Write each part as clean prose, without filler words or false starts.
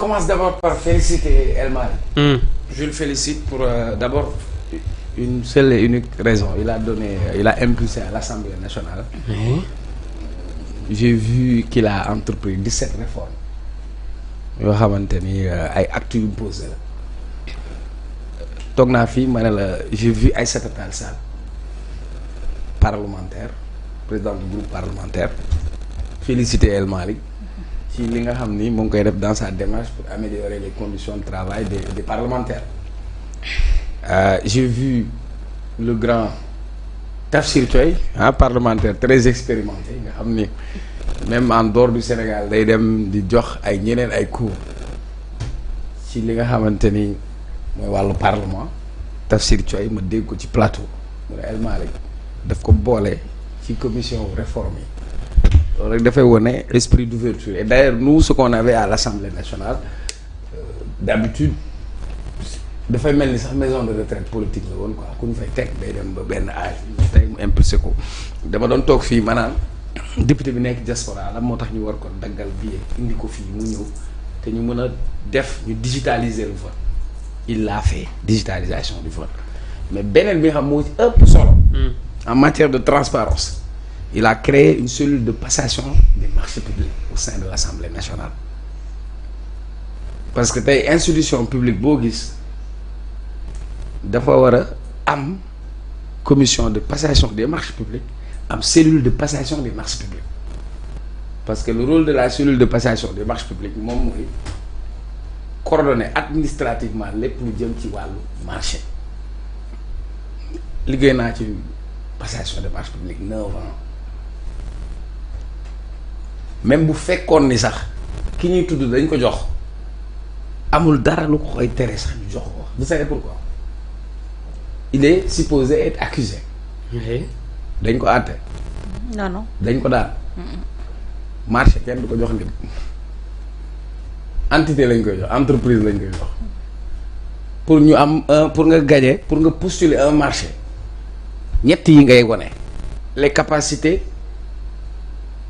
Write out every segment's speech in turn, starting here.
commence d'abord par féliciter El Malick. Je le félicite pour d'abord une seule et unique raison. Il a impulsé à l'Assemblée nationale. J'ai vu qu'il a entrepris 17 réformes yoo xamante ni ay actes yu posé la toog naa fii ma ne la j'ai vu Aïssata Tall Sall parlementaire président du groupe parlementaire féliciter El Malick ci li nga xam ni mu ngi koy def dans sa démarche pour améliorer les conditions de travail des parlementaires. J'ai vu le grand Tafsir Thioye parlementaire très expérimenté nga xam ni même en dehors du Sénégal day dem di jox ay ñeneen ay cours ci li nga xamante ni mooy wàllu parlement. Tafsir Thioye ma dégg ko ci plateau mu ne El Malick daf ko boole ci commission réforme yi loolu rek dafay wone esprit d'ouverture et d'ailleurs nous ce qu'on avait à l'Assemblée nationale d'habitude dafay mel ni sax maison de retraite politique la woon quoi ku ñu fay teg day dem ba benn âge tey mu impulsé ko dama doon toog fii maanaam député bi nekk diaspora la moo tax ñu war ko daggal billet indi ko fii mu ñëw te ñu mën a def ñu digitaliser le vote il l'a fait digitalisation du vote mais beneen bi nga xam moo ci ëpp solo en matière de transparence il a créé une cellule de passation des marchés publics au sein de l'Assemblée nationale parce que tey institution publique boo gis dafa war a am commission de passation des marchés publics am cellule de passation des marchés publics parce que le rôle de la cellule de passation des marchés publics moom mooy coordonner administrativement lépp lu jëm ci wàllu marché liggéey naa ci passation des marchés publics 9 ans même bu fekkoon ni sax ki ñuy tudd dañ ko jox amul dara lu ko koy tere sax ñu jox ko vous savez pourquoi il est supposé être accusé dañ ko àtte non dañ ko daan marché kenn du ko jox nit entité lañ koy jox entreprise lañ koy jox pour ñu am pour nga gagner pour nga postuler un marché ñett yi ngay wone les capacités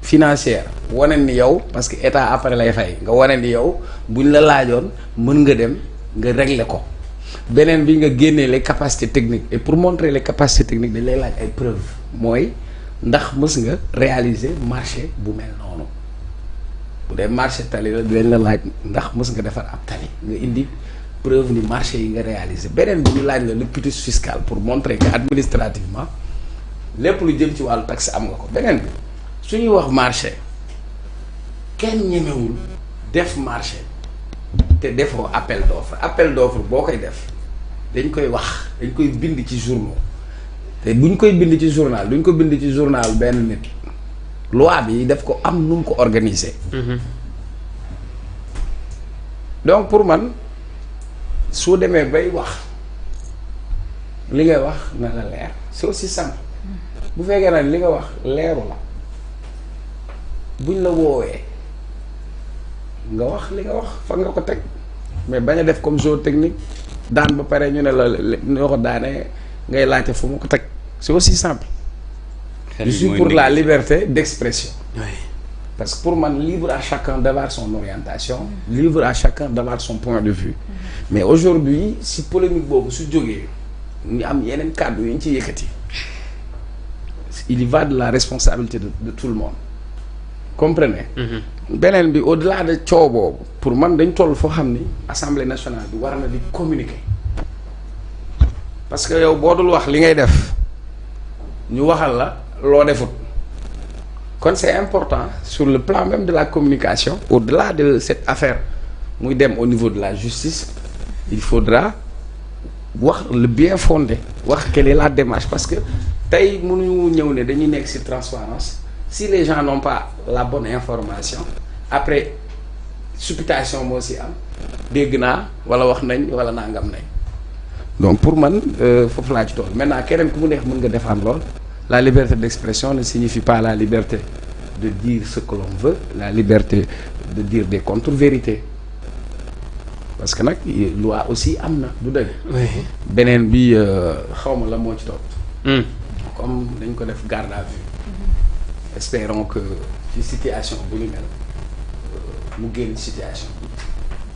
financières wane ni yow parce que état après lay fay nga wane ni yow buñ la laajoon mën nga dem nga régler ko beneen bi nga génnee les capacités techniques et pour montrer les capacités techniques dañ lay laaj ay preuves mooy ndax mës nga réaliser marché bu mel noonu bu dee marché tali la dañ la laaj ndax mës nga defar ab tali nga indi preuve ni marché yi nga réaliser beneen bi ñu laaj la le quitus fiscal pour montrer que administrativement lépp lu jëm ci wàllu taxe am nga ko beneen bi su ñuy wax marché kenn ñemewul def marché te defoo appel d'offre boo koy def dañ koy wax dañ koy bind ci journaux te bu ñu koy bind ci journal duñ ko bind ci journal benn nit loi bi def ko am nu mu ko organiser. Donc pour man soo demee bay wax li ngay wax na la leer c'est aussi simple bu fekkee nag li nga wax leeru la buñ la woowee nga wax li nga wax fa nga ko teg mais bañ a def comme jeu technique daan ba pare ñu ne la ñoo ko daanee ngay laajte fu mu ko teg c'est aussi simple. Je suis pour la liberté d'expression. Oui. Parce que pour man libre à chacun d'avoir son orientation, libre à chacun d'avoir son point de vue. Mais aujourd'hui si polémique boobu su jógee ñu am yeneen kàddu yi ñu ci yëkkati il y va de la responsabilité de tout le monde. Comprenez. Beneen bi au-delà de coow boobu pour man dañ toll foo xam ni assemblée nationale bi war na di communiquer parce que yow boo dul wax li ngay def ñu waxal la loo defut kon c'est important sur le plan même de la communication au-delà de cette affaire muy dem au niveau de la justice il faudra wax le bien fondé wax quelle est la démarche parce que tey mënuñu ñëw ne dañuy nekk ci transparence si les gens n'ont pas la bonne information après supputation moo ci am dégg naa walla wax nañ walla nangam nañ donc pour man foofu laa ci tool maintenant keneen ku mu neex mën nga défendre lool la liberté d'expression ne signifie pas la liberté de dire ce que l'on veut la liberté de dire des contre-vérités parce que nag loi aussi am na du dëgg beneen bi xawma la moo ci topp comme dañ ko def garde à vue espérons que ci situation bu ñu mel mu génn situation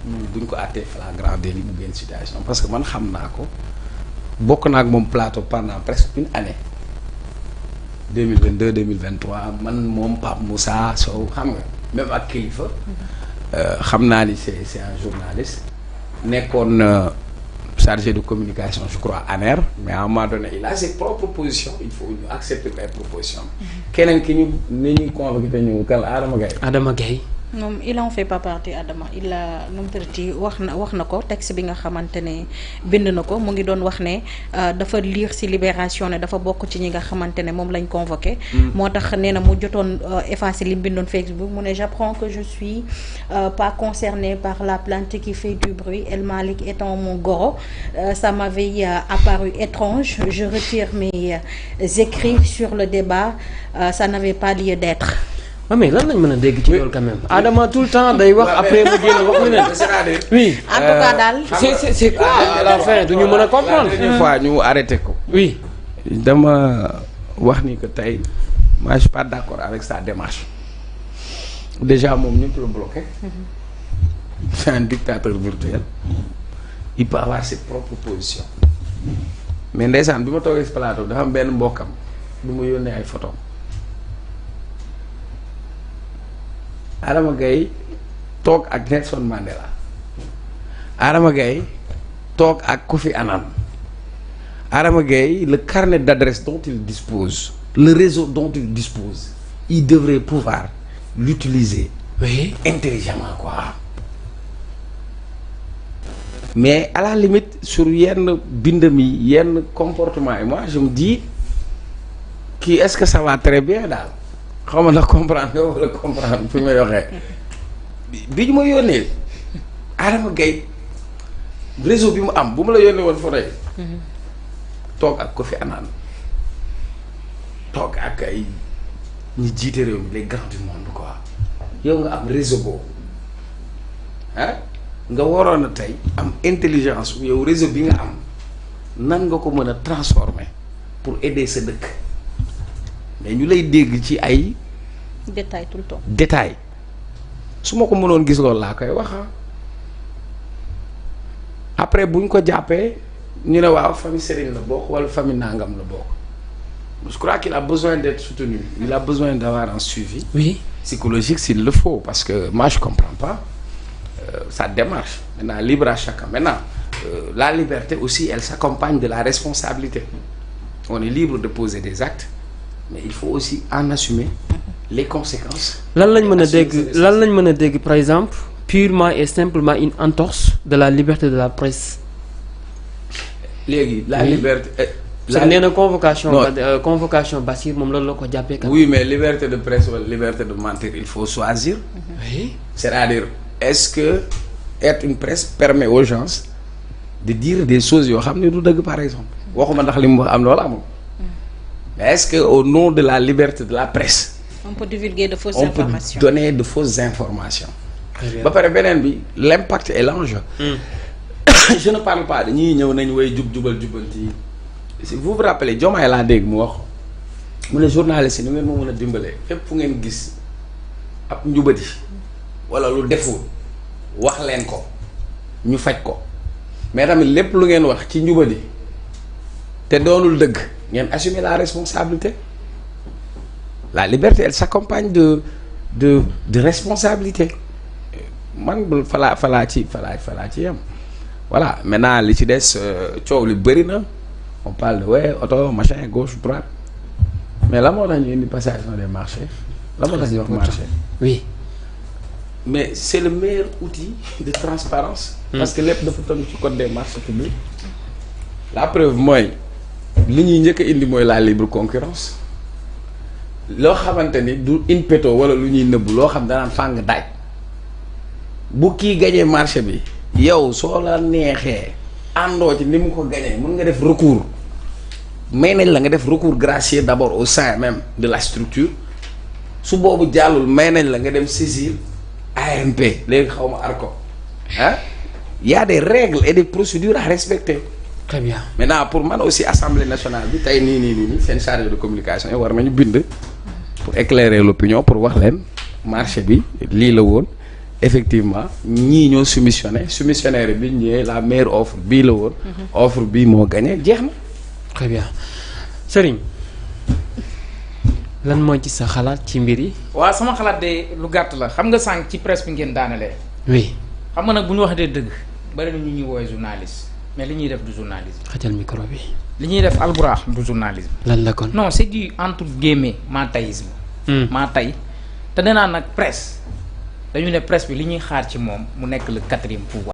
buñ ko àttee flagrant délit bu génn situation parce que man xam naa ko bokk naa ak moom plateau pendant presque une année 2022 2023 man moom Pape Moussa Sow xam nga même ak Kilifeu xam naa ni c'est un journaliste nekkoon chargé de communication je crois ANER mais à un moment donné il a ses propres positions il faut ñu accepter ay propositions keneen ki ñu ni ñuy convoqué te ñu kan Adama Gaye moom il en fait pas partie Adama il a nu mu tëddee wax na ko texte bi nga xamante ne bind na ko mu ngi doon wax ne dafa lire ci Libération ne dafa bokk ci ñi nga xamante ne moom lañ convoqué. moo tax nee na mu jotoon effacé li mu bindoon Facebook mu ne j'apprends que je suis pas concerné par la plainte qui fait du bruit El Malick étant mon goro ça m'avait apparu étrange je retire mes écrits sur le débat ça n'avait pas lieu d'être. mais lan lañ mën a dégg ci loolu quand même Adama tout le temps day wax après mu génn wax leneen oui en tout cas daal c'est quoi à la fin du ñu mën a comprendre une fois ñu arrêté ko oui dama wax ni que tey moi je suis pas d'accord avec sa démarche déjà moom ñëpp la bloqué c'est un dictateur virtuel il peut avoir ses propres positions mais ndeysaan bi ma toogee si plateau dafa am benn mbokkam du ma yónnee ay photos Adama Gaye toog ak Nelson Mandela Adama Gaye toog ak Kofi Annan Adama Gaye le carnet d'adresse dont il dispose le réseau dont il dispose il devrait pouvoir l'utiliser oui intelligemment quoi mais à la limite sur yenn bindam yi yenn comportement yi moi je me dis kii est-ce que ça va très bien daal xaw ma ndax comprendre nga wala comprendre fi may waxee bi ñu ma yónnee Adama Gaye réseau bi mu am bu ma la yónnee woon photo yi toog ak Kofi Annan toog ak ay ñi jiite réew mi les grands du monde quoi yow nga am réseau boobu ah nga waroon a tey am intelligence yow réseau bi nga am nan nga ko mën a transformer pour aider sa dëkk mais ñu lay dégg ci ay détail tout le temps détail su ma ko mënoon gis loolu laa koy wax après bu ñu ko jàppee ñu ne waaw famille Serigne la bokk wala famille nangam la bokk je crois qu'il a besoin d'être soutenu il a besoin d'avoir un suivi oui psychologique s'il le faut parce que moi je comprends pas sa démarche maintenant libre à chacun maintenant la liberté aussi elle s'accompagne de la responsabilité on est libre de poser des actes mais il faut aussi en assumer les conséquences. lan lañ mën a dégg par exemple purement et simplement une entorse de la liberté de la presse. léegi la liberté. nee na convocation Bassir moom loolu la ko jàppee. oui mais liberté de presse wala liberté de mentir il faut choisir. oui c'est-à-dire est-ce que être une presse permet aux gens de dire des choses yoo xam ne du dëgg par exemple. waxuma ndax li mu wax am loolu amul. mais est-ce que au nom de la liberté de la presse. on peut divulguer de fausses informations. on peut donner de fausses informations. ba pare beneen bi l'impact et l'enjeu. je ne parle pas dañuy ñëw nañ way jubal jubanti si vous vous rappelez Diomaye laa dégg mu wax mu ne journaliste yi ni ngeen ma mën a dimbalee fépp fu ngeen gis ab njubati wala lu deful wax leen ko ñu faj ko mais tamit lépp lu ngeen wax ci njubati te doonul dëgg ngeen assumer la responsabilité. La liberté elle s'accompagne de responsabilité man falaa ci yam voilà maintenant li ci des coow li bëri na on parle de ouais auto machin gauche droite mais la moo tax ñu indi passation des marchés la moo tax ñu wax marché oui mais c'est le meilleur outil de transparence parce que lépp dafa tënk ci code des marchés publics la preuve mooy li ñuy njëkk a indi mooy la libre concurrence loo xamante ni du in petto wala lu ñuy nëbbu loo xam danaan fàng daaj bu kii gañee marché bi yow soo la neexee àndoo ci ni mu ko gañee mën nga def recours may nañ la nga def recours gracieux d'abord au sein même de la structure su boobu jàllul may nañ la nga dem saisir ARMP léegi xaw ma ARCOP ah y a des règles et des procédures à respecter. Très bien. Maintenant pour man aussi assemblée nationale bi tey nii seen chargé de communication yi war nañu bind pour éclairer l'opinion pour wax leen marché bi lii la woon effectivement ñii ñoo soumissionnaire bi ñëwee la meilleure offre bii la woon. offre bii moo gagné jeex na. très bien Serigne lan moo ci sa xalaat ci mbir yi. waaw sama xalaat de lu gàtt la xam nga sànq ci presse bi ngeen daanalee. oui. xam nga nag bu ñu waxatee dëgg bari na ñu ñuy woowee journaliste mais li ñuy def du journalisme. xajal micro bi. li ñuy def alburaax du journalisme. lan la kon. non c'est du entre guillemets maataïsme. maa tay te nee naa nag presse dañu ne presse bi li ñuy xaar ci moom mu nekk le 4e pouvoir.